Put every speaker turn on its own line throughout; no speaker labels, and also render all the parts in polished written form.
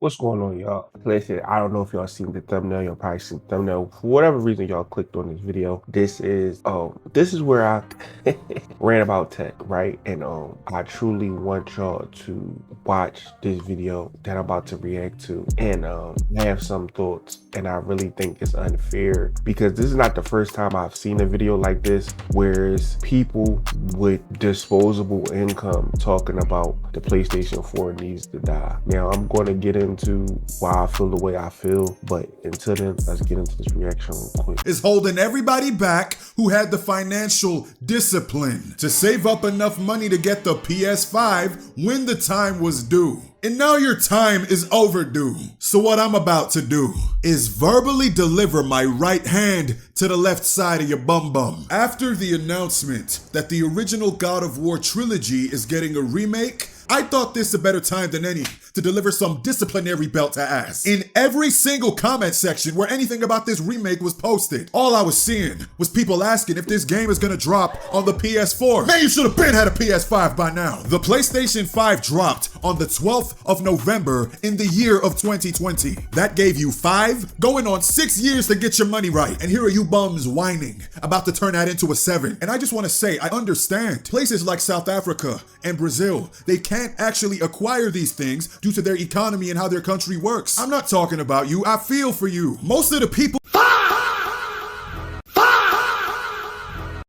What's going on, y'all? Listen, I don't know if y'all seen the thumbnail. Y'all probably seen the thumbnail. For whatever reason, y'all clicked on this video. This is where I ran about tech, right? And I truly want y'all to watch this video that I'm about to react to, and I have some thoughts. And I really think it's unfair because this is not the first time I've seen a video like this, whereas people with disposable income talking about the PlayStation 4 needs to die. Now I'm going to get into why I feel the way I feel, but until then, let's get into this reaction real quick.
Is holding everybody back who had the financial discipline to save up enough money to get the PS5 when the time was due. And now your time is overdue. So what I'm about to do is verbally deliver my right hand to the left side of your bum bum. After the announcement that the original God of War trilogy is getting a remake, I thought this a better time than any to deliver some disciplinary belt to ass. In every single comment section where anything about this remake was posted, all I was seeing was people asking if this game is gonna drop on the PS4. Man, you should have been had a PS5 by now. The PlayStation 5 dropped on the 12th of November in the year of 2020. That gave you 5, going on 6 years to get your money right. And here are you bums whining about to turn that into a 7. And I just want to say, I understand. Places like South Africa and Brazil, they can't actually acquire these things due to their economy and how their country works. I'm not talking about you, I feel for you. Most of the people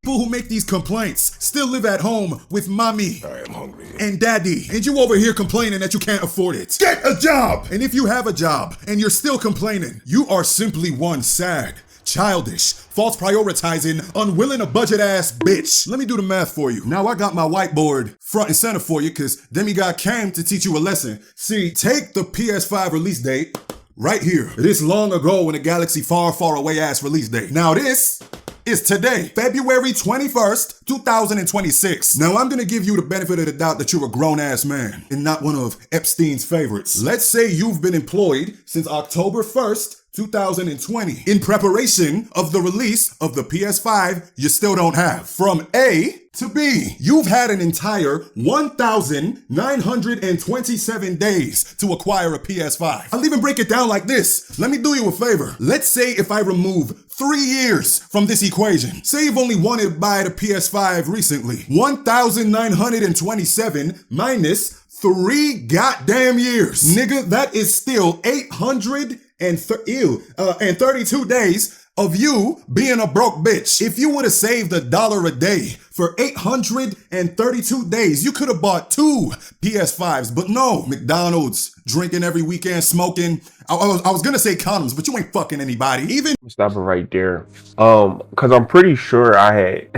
who make these complaints still live at home with mommy
I am hungry.
and daddy, and you over here complaining that you can't afford it. Get a job! And if you have a job and you're still complaining, you are simply one sad, childish, false prioritizing, unwilling to budget ass bitch. Let me do the math for you. Now I got my whiteboard front and center for you because Demigod came to teach you a lesson. See, take the PS5 release date right here. This long ago in a galaxy far, far away ass release date. Now this is today, February 21st, 2026. Now I'm gonna give you the benefit of the doubt that you're a grown ass man and not one of Epstein's favorites. Let's say you've been employed since October 1st, 2020 in preparation of the release of the PS5 you still don't have. From A to B, you've had an entire 1,927 days to acquire a PS5. I'll even break it down like this. Let me do you a favor. Let's say if I remove 3 years from this equation. Say you've only wanted to buy the PS5 recently. 1,927 minus 3 goddamn years. Nigga, that is still 832 days of you being a broke bitch. If you would have saved $1 a day for 832 days, you could have bought 2 PS5s, but no, McDonald's, drinking every weekend, smoking. I was gonna say condoms, but you ain't fucking anybody. Even
Stop it right there. Because I'm pretty sure I had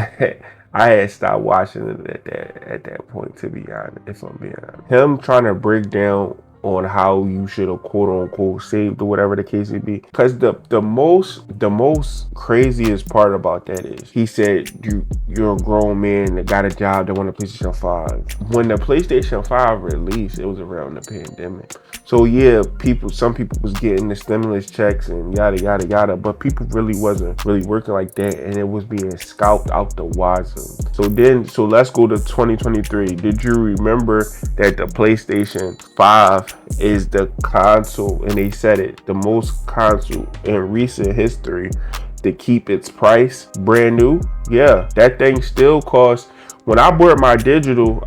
I had stopped watching it at that point, to be honest, if I'm being honest. Him trying to break down on how you should have quote unquote saved or whatever the case may be. Because the most craziest part about that is he said you're a grown man that got a job that want a PlayStation 5. When the PlayStation 5 released, it was around the pandemic. So yeah, some people was getting the stimulus checks and yada yada yada, but people really wasn't really working like that, and it was being scalped out the wazoo. So let's go to 2023. Did you remember that the PlayStation 5 is the console, and they said it, the most console in recent history to keep its price brand new? Yeah, that thing still costs. When I bought my digital,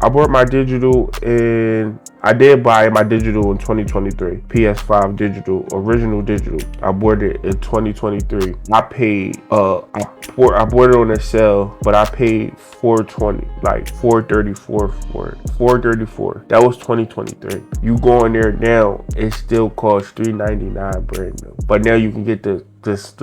and I did buy my digital in 2023. PS5 digital, original digital. I bought it in 2023. I paid, I bought it on a sale, but I paid $420, like $434 for it. $434. That was 2023. You go in there now, it still costs $399 brand new. But now you can get the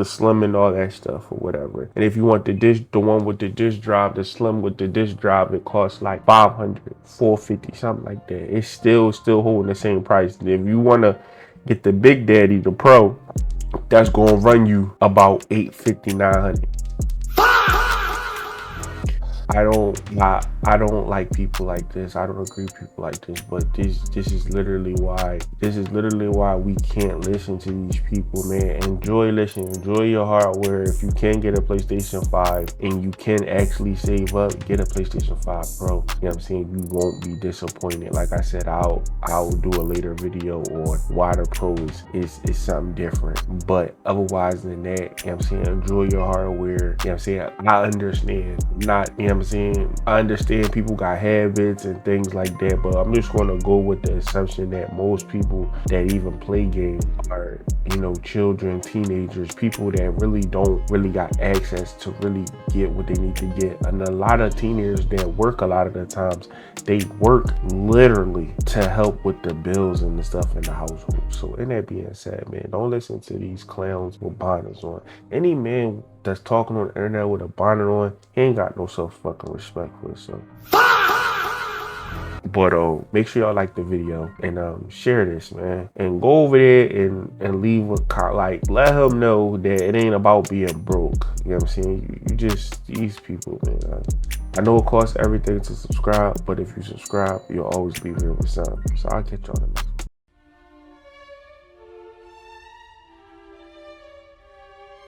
slim and all that stuff or whatever. And if you want the one with the disk drive, the slim with the disk drive, it costs like $500, $450, something like that. It's still holding the same price. And if you want to get the Big Daddy, the Pro, that's going to run you about $850, $900. I don't like people like this. I don't agree with people like this. But this is literally why. This is literally why we can't listen to these people, man. Enjoy listening. Enjoy your hardware. If you can get a PlayStation 5 and you can actually save up, get a PlayStation 5 Pro. You know what I'm saying? You won't be disappointed. Like I said, I'll do a later video on why the Pro is something different. But otherwise than that, you know what I'm saying? Enjoy your hardware. You know what I'm saying? I understand. Not, you know what I'm saying? I understand people got habits and things like that, but I'm just going to go with the assumption that most people that even play games are, you know, children, teenagers, people that don't really got access to really get what they need to get. And a lot of teenagers that work a lot of the times, they work literally to help with the bills and the stuff in the household. So in that being said, man, don't listen to these clowns with bonnets on. Any man that's talking on the internet with a bonnet on, he ain't got no self fucking respect for himself. But make sure y'all like the video and share this, man, and go over there and leave a like, let him know that it ain't about being broke. You know what I'm saying? You just, these people, man. I know it costs everything to subscribe, but if you subscribe, you'll always leave here with something. So I'll catch y'all in the next.